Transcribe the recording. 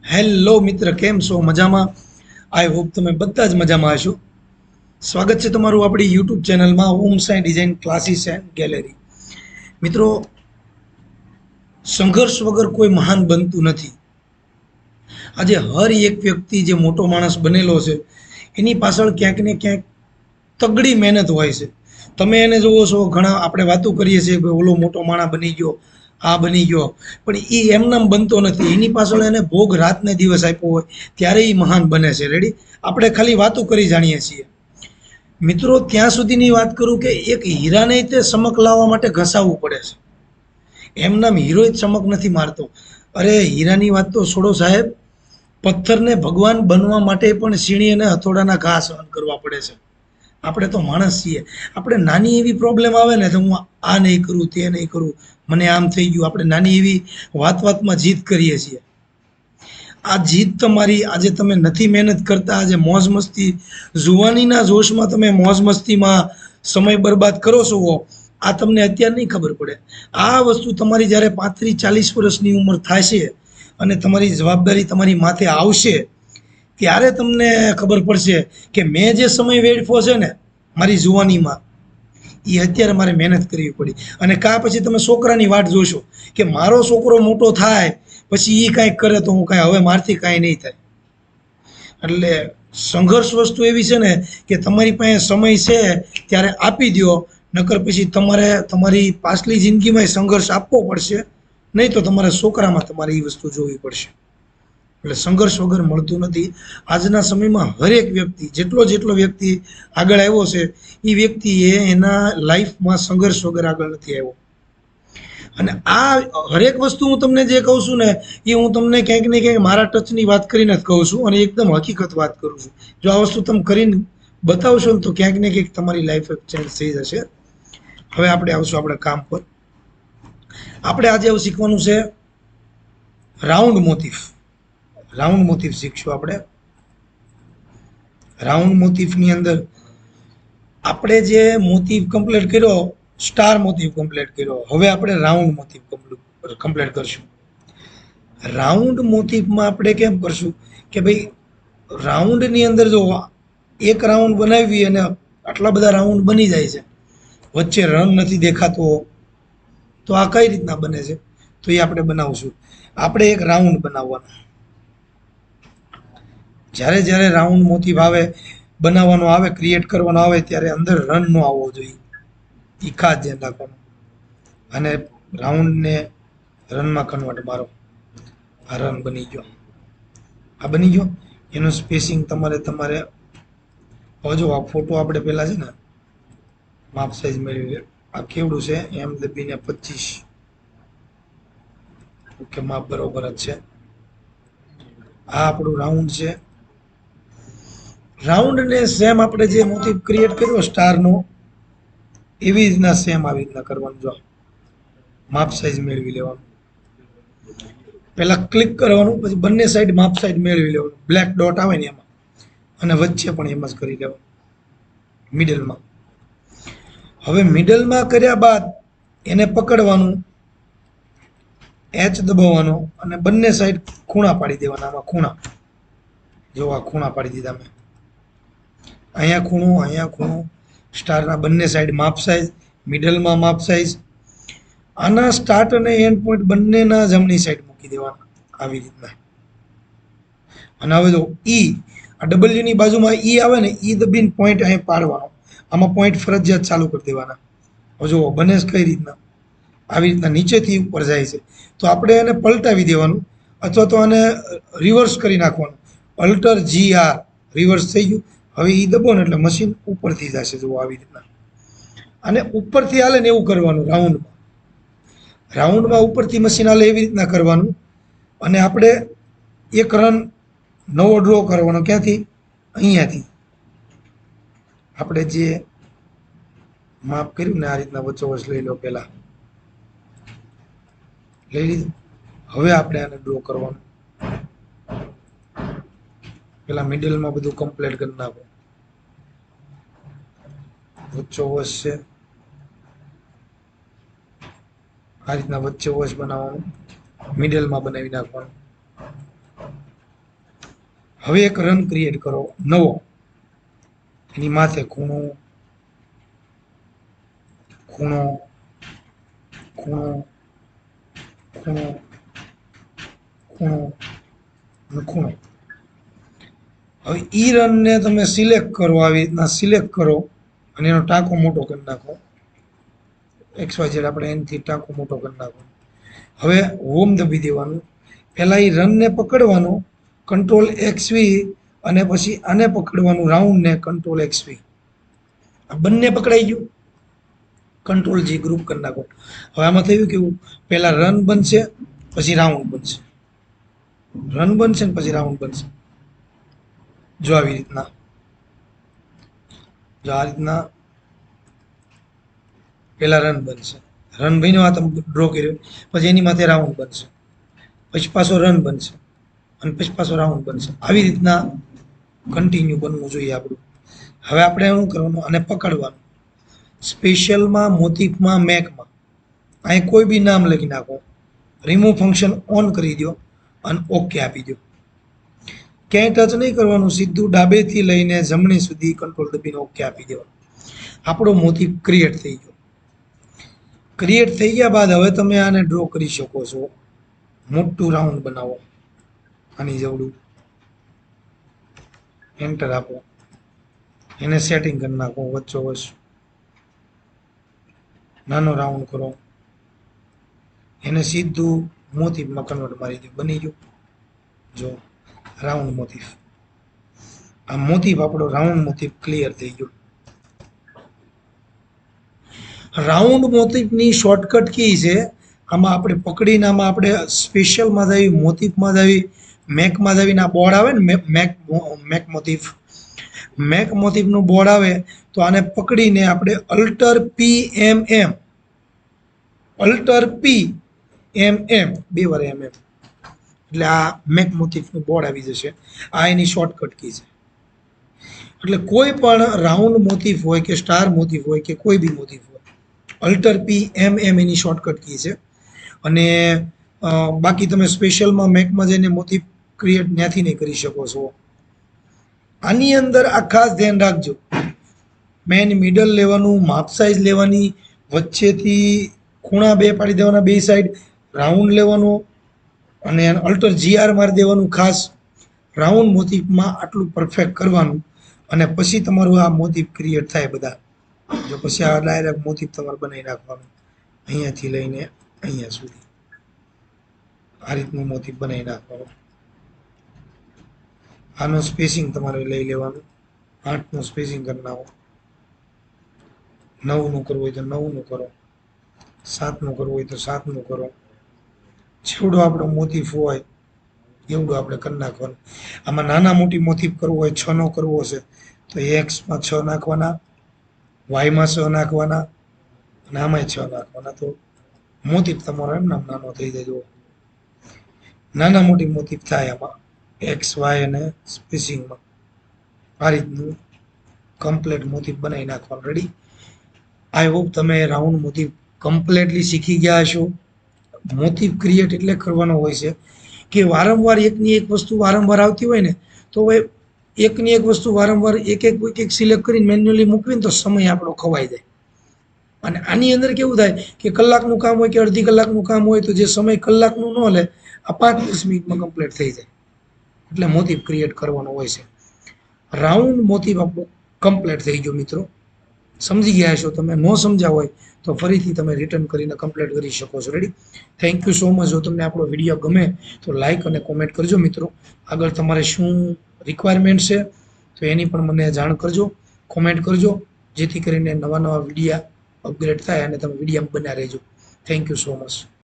Hello મિત્ર, કેમ છો? મજામાં? આઈ હોપ તમે બધા જ મજામાં હશો. સ્વાગત છે તમારું આપણી યુટ્યુબ ચેનલમાં Om Sai design classes and gallery. મિત્રો, સંઘર્ષ વગર કોઈ મહાન બનતું નથી. આજે હર એક વ્યક્તિ જે મોટો માણસ બનેલો છે એની પાછળ ક્યાંક ને ક્યાંક તગડી મહેનત હોય છે. તમે એને જોવો છો, ઘણા આપણે વાતો કરીએ છીએ કે ઓલો મોટો માણસ બની ગયો, આ બની ગયો, પણ એ એમનેમ બનતો નથી. એની પાછળ એને ભોગ રાતને દિવસ આપ્યો હોય ત્યારે એ મહાન બને છે. રેડી? આપણે ખાલી વાતો કરી જાણીએ છીએ. મિત્રો, ત્યાં સુધીની વાત કરું કે એક હીરાને તે ચમક લાવવા માટે ઘસાવવું પડે છે. એમનામ હીરો જ ચમક નથી મારતો. અરે હીરાની વાત તો છોડો સાહેબ, પથ્થરને ભગવાન બનવા માટે પણ સીણી અને હથોડાના ઘા સહન કરવા પડે છે. આપણે તો માણસ છીએ. આપણે નાની એવી પ્રોબ્લેમ આવે ને તો હું આ નહીં કરું, તે નહીં કરું, મને આમ થઈ ગયું. આપણે નાની એવી વાતમાં જીદ કરીએ છીએ. આ જીદ તમારી, આજે તમે નથી મહેનત કરતા, આજે મોજ મસ્તી, જુવાનીના જોશમાં તમે મોજ મસ્તીમાં સમય બરબાદ કરો છો, આ તમને અત્યારે નહીં ખબર પડે. આ વસ્તુ તમારી જ્યારે 35-40 વર્ષની ઉંમર થશે અને તમારી જવાબદારી તમારી માથે આવશે, ત્યારે તમને ખબર પડશે કે મેં જે સમય વેડફો છે ને મારી જુવાનીમાં, એ અત્યારે મારે મહેનત કરવી પડી. અને કાં પછી તમે છોકરાની વાટ જોશો કે મારો છોકરો મોટો થાય પછી એ કાંઈક કરે તો હું કાંઈ, હવે મારથી કાંઈ નહીં થાય. એટલે સંઘર્ષ વસ્તુ એવી છે ને કે તમારી પાસે સમય છે ત્યારે આપી દો, નકર પછી તમારે તમારી પાછલી જિંદગીમાં સંઘર્ષ આપવો પડશે. નહીં તો તમારા છોકરામાં તમારે એ વસ્તુ જોવી પડશે. એટલે સંઘર્ષ વગર મળતું નથી. આજના સમયમાં હરેક વ્યક્તિ, જેટલો વ્યક્તિ આગળ આવ્યો છે એ વ્યક્તિએ એના લાઈફમાં સંઘર્ષ વગર આગળ નથી આવ્યો. અને આ હરેક વસ્તુ હું તમને જે કહું છું ને એ હું તમને ક્યાંક ને ક્યાંક મારા ટચની વાત કરીને જ કહું છું અને એકદમ હકીકત વાત કરું છું. જો આ વસ્તુ તમે કરીને બતાવશો ને તો ક્યાંક ને ક્યાંક તમારી લાઈફ ચેન્જ થઈ જશે. હવે આપણે આવશું આપણા કામ પર. આપણે આજે એવું શીખવાનું છે રાઉન્ડ મોટિફ. રાઉન્ડ મોટિફ શીખશું આપણે. રાઉન્ડ મોટિફની અંદર આપણે જે મોટિફ કમ્પ્લીટ કર્યો, સ્ટાર મોટિફ કમ્પ્લીટ કર્યો, હવે આપણે રાઉન્ડ મોટિફ કમ્પ્લીટ કરશું. રાઉન્ડ મોટિફમાં આપણે કેમ કરશું કે ભાઈ, રાઉન્ડની અંદર જો એક રાઉન્ડ બનાવી અને આટલા બધા રાઉન્ડ બની જાય છે, વચ્ચે રન નથી દેખાતો, તો આ કઈ રીતના બને છે? તો એ આપણે બનાવશું. આપણે એક રાઉન્ડ બનાવવાનો. જ્યારે જ્યારે રાઉન્ડ મોટિફ આવે, બનાવવાનો આવે, ક્રિએટ કરવાનો આવે, ત્યારે અંદર રન નો આવવો જોઈએ. એ ખાસ ધ્યાન રાખવાનું. અને રાઉન્ડને રનમાં કન્વર્ટ મારો. આ રન બની ગયો. આ બની ગયો. એનું સ્પેસિંગ તમારે હવે જો આ ફોટો આપણે પહેલા છે ને માપ સાઈઝ મેળવી લે. આ કેવડું છે? એમ દબીને 25. ઓકે, માપ બરોબર જ છે. આ આપણું રાઉન્ડ છે. રાઉન્ડને સેમ આપણે જે મોટિફ ક્રિએટ કર્યો સ્ટારનો, એવી રીતના સેમ આવી રીતના કરવાનું. જો માપ સાઈઝ મેળવી લેવાનું. પહેલા ક્લિક કરવાનું, પછી બંને સાઈડ માપ સાઈડ મેળવી લેવાનું. બ્લેક ડોટ આવે ને એમાં, અને વચ્ચે પણ એમ જ કરી લેવાનું, મિડલમાં. હવે મિડલમાં કર્યા બાદ એને પકડવાનું, એચ દબાવવાનો અને બંને સાઈડ ખૂણા પાડી દેવાના. આમાં ખૂણા જો, આ ખૂણા પાડી દીધા મેં. અહીંયા ખૂણું, અહીંયા ખૂણું. સ્ટારના બંને સાઈડ માપ સાઈઝ, મિડલમાં માપ સાઈઝ. આના સ્ટાર્ટ અને એન્ડ પોઈન્ટ બંનેના જમણી સાઈડ મૂકી દેવાના, આવી રીતના. અને હવે જો ઈ, આ ડબલ્યુ ની બાજુમાં ઈ આવે ને, ઈ દબીને પોઈન્ટ અહીં પાડવાનો. આમાં પોઈન્ટ ફરજિયાત ચાલુ કરી દેવાના. હવે જો બને કઈ રીતના, આવી રીતના નીચેથી ઉપર જાય છે, તો આપણે એને પલટાવી દેવાનું, અથવા તો આને રિવર્સ કરી નાખવાનું. અલ્ટર GR, રિવર્સ થઈ ગયું. હવે એ દબો ને એટલે મશીન ઉપરથી જશે. જુઓ આવી રીતના. અને ઉપરથી હાલે ને એવું કરવાનું. રાઉન્ડમાં ઉપરથી મશીન હાલે એવી રીતના કરવાનું. અને આપણે એક રન નવો ડ્રો કરવાનો. ક્યાંથી? અહીંયાથી. આપણે જે માપ કર્યું ને આ રીતના વચ્ચોવચ લઈ લો. પહેલા લઈ લીધું. હવે આપણે આને ડ્રો કરવાનું. પેલા મિડલમાં બધું કમ્પ્લીટ કરી નાખો. વચ્ચોવચ છે, આ રીતના વચ્ચોવચ બનાવવાનું, મિડલમાં બનાવી નાખવાનું. હવે એક રન ક્રિએટ કરો નવો, એની માથે ખૂણો ખૂણો ખૂણો ખૂણો ખૂણો અને ખૂણો. હવે ઈ રનને તમે સિલેક્ટ કરો, આવી રીતના સિલેક્ટ કરો અને એનો ટાંકો મોટો કરી નાખો. XYZ આપણે એનથી ટાંકો મોટો કરી નાખો. હવે હોમ દબી દેવાનું. પહેલા એ રનને પકડવાનું Ctrl+XV અને પછી આને પકડવાનું રાઉન્ડને Ctrl+XV. આ બંને પકડાઈ ગયું. Ctrl+G ગ્રુપ કરી નાખો. હવે આમાં થયું કેવું, પહેલા રન બનશે પછી રાઉન્ડ બનશે, રન બનશે ને પછી રાઉન્ડ બનશે. જો આવી રીતના, જો આ રીતના પહેલા રન બનશે, રન બન્યો આ તમે ડ્રો કર્યો, પછી એની માથે રાઉન્ડ બનશે, પછી પાછો રન બનશે અને પછી પાછો રાઉન્ડ બનશે. આવી રીતના કન્ટિન્યુ બનવું જોઈએ આપણું. હવે આપણે શું કરવાનું, આને પકડવાનું. સ્પેશિયલમાં, મોટિફમાં, મેકમાં અહીં કોઈ બી નામ લખી નાખો. રિમૂવ ફંક્શન ઓન કરી દો અને ઓકે આપી દો. ક્યાંય ટચ નહીં કરવાનું, સીધું ડાબેથી લઈને જમણી સુધી કંટ્રોલ દબીને ઓકે આપી દેવાનું. આપણો મોટિફ ક્રિએટ થઈ ગયો. ક્રિએટ થઈ ગયા બાદ હવે તમે આને ડ્રો કરી શકો છો. મોટું રાઉન્ડ બનાવો, આની જેવડું, એન્ટર આપો, એને સેટિંગ કરી નાખો વચ્ચોવચ. નાનો રાઉન્ડ કરો, એને સીધું મોટિફમાં કન્વર્ટ મારી દો, બની ગયું. જો રાઉન્ડ મોટિફ, આ મોટિફ આપણો રાઉન્ડ મોટિફ ક્લિયર થઈ ગયો. રાઉન્ડ મોટિફની શોર્ટકટ કી છે. આમાં આપણે પકડીને આમાં આપણે સ્પેશિયલમાં જ આવી, મોટિફમાં જ આવી, મેકમાં જ આવીને આ બોર્ડ આવે ને મેક મોટિફ, મેક મોટિફનું બોર્ડ આવે તો આને પકડીને આપણે Alt+P+MM, Alt+P+MM, 2 વાર MM, એટલે આ મેક મોટિફનું બોર્ડ આવી જશે. આ એની શોર્ટકટ કી છે. એટલે કોઈ પણ રાઉન્ડ મોટિફ હોય કે સ્ટાર મોટિફ હોય કે કોઈ બી મોટિફ હોય, Alt+P+MM એની શોર્ટકટ કી છે. અને બાકી તમે સ્પેશિયલમાં મેકમાં જઈને મોટિફ ક્રિએટ ત્યાંથી નહીં કરી શકો છો. આની અંદર આ ખાસ ધ્યાન રાખજો, મેન મિડલ લેવાનું, માપ સાઇઝ લેવાની, વચ્ચેથી ખૂણા 2 પાડી દેવાના, 2 સાઈડ રાઉન્ડ લેવાનો અને Alt+GR મારી દેવાનું. ખાસ રાઉન્ડ મોટિફમાં આટલું પરફેક્ટ કરવાનું અને પછી તમારું આ મોટિફ ક્રિએટ થાય બધા. જો પછી આ ડાયરેક્ટ મોટિફ તમારે બનાવી નાખવાનું, અહીંયાથી લઈને અહીંયા સુધી આ રીતનું મોટિફ બનાવી નાખવાનું. આનો સ્પેસિંગ તમારે લઈ લેવાનું, 8નું સ્પેસિંગ કરી નાખો. 9નું કરવું હોય તો 9નું કરો, 7નું કરવું હોય તો 7નું કરો. જેવડો આપણો મોટિફ હોય એવડું આપણે કરી નાખવાનું. આમાં નાના મોટી મોટિફ કરવું હોય, 6નો કરવો હશે તો Xમાં 6 નાખવાના, Yમાં 6 નાખવાના અને આમાંય 6 નાખવાના. તો મોટિફ તમારો એમ નાનો થઈ જાય. નાના મોટી મોટિફ થાય આમાં X, Y અને સ્પેસિંગમાં. આ રીતનું કમ્પ્લીટ મોટિફ બનાવી નાખવાનું. રેડી. આઈ હોપ તમે રાઉન્ડ મોટિફ કમ્પ્લીટલી શીખી ગયા હશો. મોટિફ ક્રિએટ એટલે કરવાનો હોય છે કે વારંવાર એકની એક વસ્તુ વારંવાર આવતી હોય ને, તો હવે એકની એક વસ્તુ વારંવાર એક એક સિલેક્ટ કરીને મેન્યુઅલી મૂકવીને તો સમય આપણો ખવાઈ જાય. અને આની અંદર કેવું થાય કે કલાકનું કામ હોય કે અડધી કલાકનું કામ હોય તો જે સમય કલાકનું ન લે આ 5-10 મિનિટમાં કમ્પ્લીટ થઈ જાય. એટલે મોટિફ ક્રિએટ કરવાનો હોય છે. રાઉન્ડ મોટિફ આપણો કમ્પ્લીટ થઈ ગયો મિત્રો. સમજી ગયા છો તમે? ન સમજ્યા હોય તો ફરીથી તમે રિટર્ન કરીને કમ્પ્લીટ કરી શકો છો. Ready. Thank you so much. જો તમને આપણો વિડીયો ગમે તો લાઇક અને કોમેન્ટ કરજો મિત્રો. આગળ તમારે શું રિક્વાયરમેન્ટ છે તો એની પણ મને જાણ કરજો, કોમેન્ટ કરજો, જેથી કરીને નવા વિડીયા અપગ્રેડ થાય અને તમે વિડીયો બન્યા રહેજો. Thank you so much.